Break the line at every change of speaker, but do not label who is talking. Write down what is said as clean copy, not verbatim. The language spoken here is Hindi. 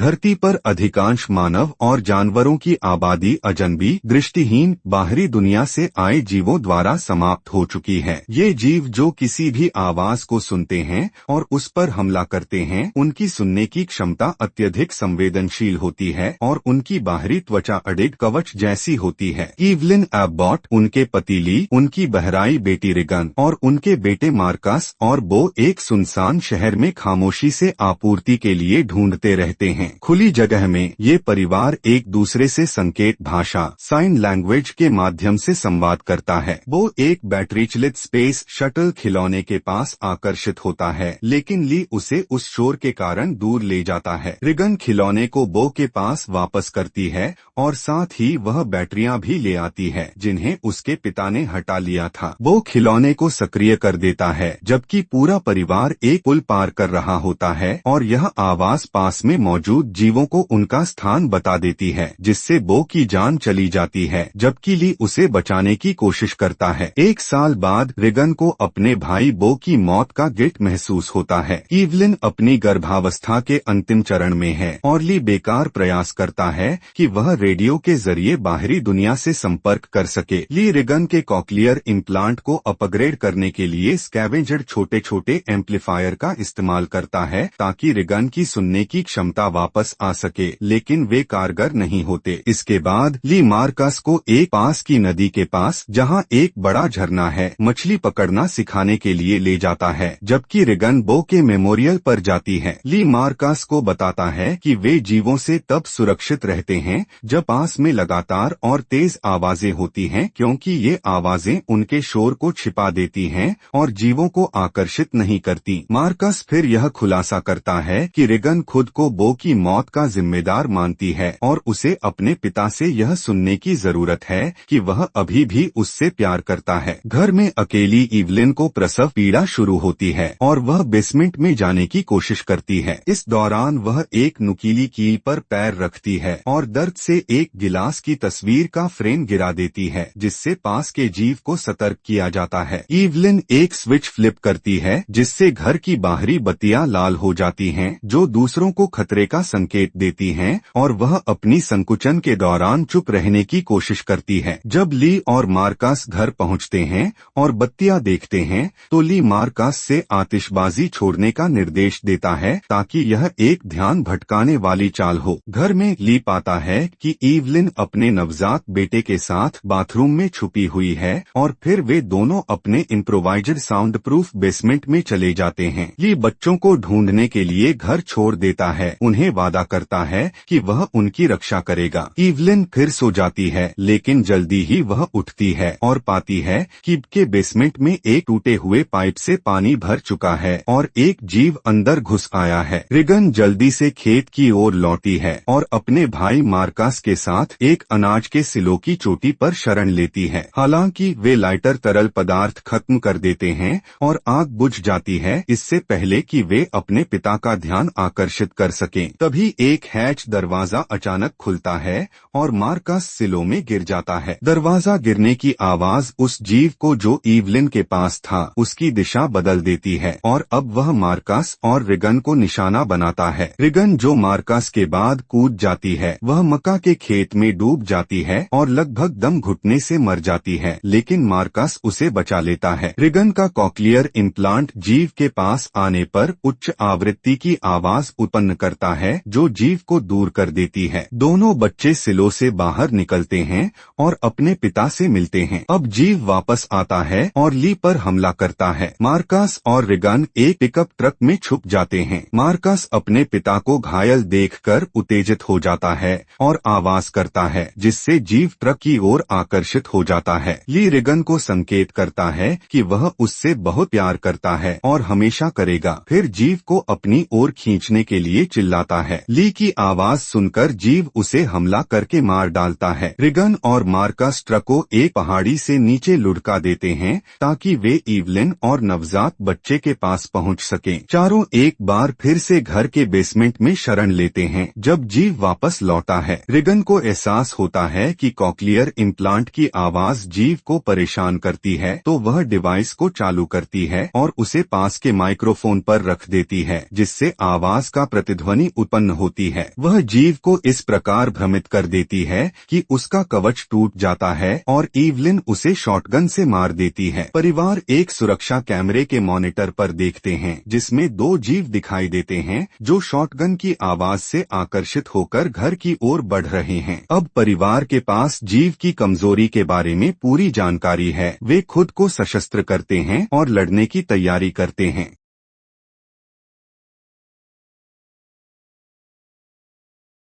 धरती पर अधिकांश मानव और जानवरों की आबादी अजनबी, दृष्टिहीन, बाहरी दुनिया से आए जीवों द्वारा समाप्त हो चुकी है। ये जीव जो किसी भी आवाज को सुनते हैं और उस पर हमला करते हैं, उनकी सुनने की क्षमता अत्यधिक संवेदनशील होती है और उनकी बाहरी त्वचा अडिग कवच जैसी होती है। ईवलिन एब्बॉट, उनके पति ली, उनकी बहराई बेटी रिगन और उनके बेटे मार्कस और बो एक सुनसान शहर में खामोशी से आपूर्ति के लिए ढूंढते रहते हैं। खुली जगह में ये परिवार एक दूसरे से संकेत भाषा साइन लैंग्वेज के माध्यम से संवाद करता है। बो एक बैटरी चालित स्पेस शटल खिलौने के पास आकर्षित होता है, लेकिन ली उसे उस शोर के कारण दूर ले जाता है। रिगन खिलौने को बो के पास वापस करती है और साथ ही वह बैटरियां भी ले आती है जिन्हें उसके पिता ने हटा लिया था। बो खिलौने को सक्रिय कर देता है जबकि पूरा परिवार एक पुल पार कर रहा होता है और यह आवाज पास में मौजूद जीवों को उनका स्थान बता देती है, जिससे बो की जान चली जाती है जबकि ली उसे बचाने की कोशिश करता है। एक साल बाद रिगन को अपने भाई बो की मौत का गिल्ट महसूस होता है। ईवलिन अपनी गर्भावस्था के अंतिम चरण में है और ली बेकार प्रयास करता है कि वह रेडियो के जरिए बाहरी दुनिया से संपर्क कर सके। ली रिगन के कॉक्लियर इम्प्लांट को अपग्रेड करने के लिए स्कैवेंजर छोटे छोटे एम्पलीफायर का इस्तेमाल करता है ताकि रिगन की सुनने की क्षमता वापस आ सके, लेकिन वे कारगर नहीं होते। इसके बाद ली मार्कस को एक पास की नदी के पास, जहां एक बड़ा झरना है, मछली पकड़ना सिखाने के लिए ले जाता है, जबकि रिगन बो के मेमोरियल पर जाती है। ली मार्कस को बताता है कि वे जीवों से तब सुरक्षित रहते हैं जब पास में लगातार और तेज आवाजें होती हैं, क्योंकि ये आवाजें उनके शोर को छिपा देती हैं और जीवों को आकर्षित नहीं करती। मार्कस फिर यह खुलासा करता है कि रिगन खुद को बो की मौत का जिम्मेदार मानती है और उसे अपने पिता से यह सुनने की जरूरत है कि वह अभी भी उससे प्यार करता है। घर में अकेली ईवलिन को प्रसव पीड़ा शुरू होती है और वह बेसमेंट में जाने की कोशिश करती है। इस दौरान वह एक नुकीली कील पर पैर रखती है और दर्द से एक गिलास की तस्वीर का फ्रेम गिरा देती है, जिससे पास के जीव को सतर्क किया जाता है। ईवलिन एक स्विच फ्लिप करती है जिससे घर की बाहरी बत्तियां लाल हो जाती हैं, जो दूसरों को खतरे का संकेत देती हैं, और वह अपनी संकुचन के दौरान चुप रहने की कोशिश करती है। जब ली और मार्कस घर पहुंचते हैं और बत्तियां देखते हैं तो ली मार्कस से आतिशबाजी छोड़ने का निर्देश देता है ताकि यह एक ध्यान भटकाने वाली चाल हो। घर में ली पाता है कि ईवलिन अपने नवजात बेटे के साथ बाथरूम में छुपी हुई है और फिर वे दोनों अपने इम्प्रोवाइज्ड साउंड प्रूफ बेसमेंट में चले जाते हैं। ली बच्चों को ढूंढने के लिए घर छोड़ देता है, उन्हें वादा करता है कि वह उनकी रक्षा करेगा। ईवलिन फिर सो जाती है, लेकिन जल्दी ही वह उठती है और पाती है कि के बेसमेंट में एक टूटे हुए पाइप से पानी भर चुका है और एक जीव अंदर घुस आया है। रिगन जल्दी से खेत की ओर लौटी है और अपने भाई मार्कस के साथ एक अनाज के सिलो की चोटी पर शरण लेती है। हालांकि वे लाइटर तरल पदार्थ खत्म कर देते हैं और आग बुझ जाती है इससे पहले कि वे अपने पिता का ध्यान आकर्षित कर सकें। तभी एक हैच दरवाजा अचानक खुलता है और मार्कस सिलो में गिर जाता है। दरवाजा गिरने की आवाज उस जीव को जो ईवलिन के पास था उसकी दिशा बदल देती है और अब वह मार्कस और रिगन को निशाना बनाता है। रिगन जो मार्कस के बाद कूद जाती है, वह मक्का के खेत में डूब जाती है और लगभग दम घुटने से मर जाती है, लेकिन मार्कस उसे बचा लेता है। रिगन का कॉक्लियर इम्प्लांट जीव के पास आने पर उच्च आवृत्ति की आवाज उत्पन्न करता है जो जीव को दूर कर देती है। दोनों बच्चे सिलो से बाहर निकलते हैं और अपने पिता से मिलते हैं। अब जीव वापस आता है और ली पर हमला करता है। मार्कस और रिगन एक पिकअप ट्रक में छुप जाते हैं। मार्कस अपने पिता को घायल देखकर उत्तेजित हो जाता है और आवाज करता है, जिससे जीव ट्रक की ओर आकर्षित हो जाता है। ली रिगन को संकेत करता है कि वह उससे बहुत प्यार करता है और हमेशा करेगा। फिर जीव को अपनी ओर खींचने के लिए चिल्लाता है। ली की आवाज सुनकर जीव उसे हमला करके मार डालता है। रिगन और मार्कस ट्रक को एक पहाड़ी से नीचे लुढ़का देते हैं ताकि वे ईवलिन और नवजात बच्चे के पास पहुंच सकें। चारों एक बार फिर से घर के बेसमेंट में शरण लेते हैं। जब जीव वापस लौटा है, रिगन को एहसास होता है कि कॉक्लियर इम्प्लांट की आवाज जीव को परेशान करती है, तो वह डिवाइस को चालू करती है और उसे पास के माइक्रोफोन पर रख देती है, जिससे आवाज का प्रतिध्वनि उत्पन्न होती है। वह जीव को इस प्रकार भ्रमित कर देती है कि उसका कवच टूट जाता है और ईवलिन उसे शॉटगन से मार देती है। परिवार एक सुरक्षा कैमरे के मॉनिटर पर देखते हैं जिसमें 2 जीव दिखाई देते हैं जो शॉटगन की आवाज से आकर्षित होकर घर की ओर बढ़ रहे हैं। अब परिवार के पास जीव की कमजोरी के बारे में पूरी जानकारी है। वे खुद को सशस्त्र करते हैं और लड़ने की तैयारी करते हैं।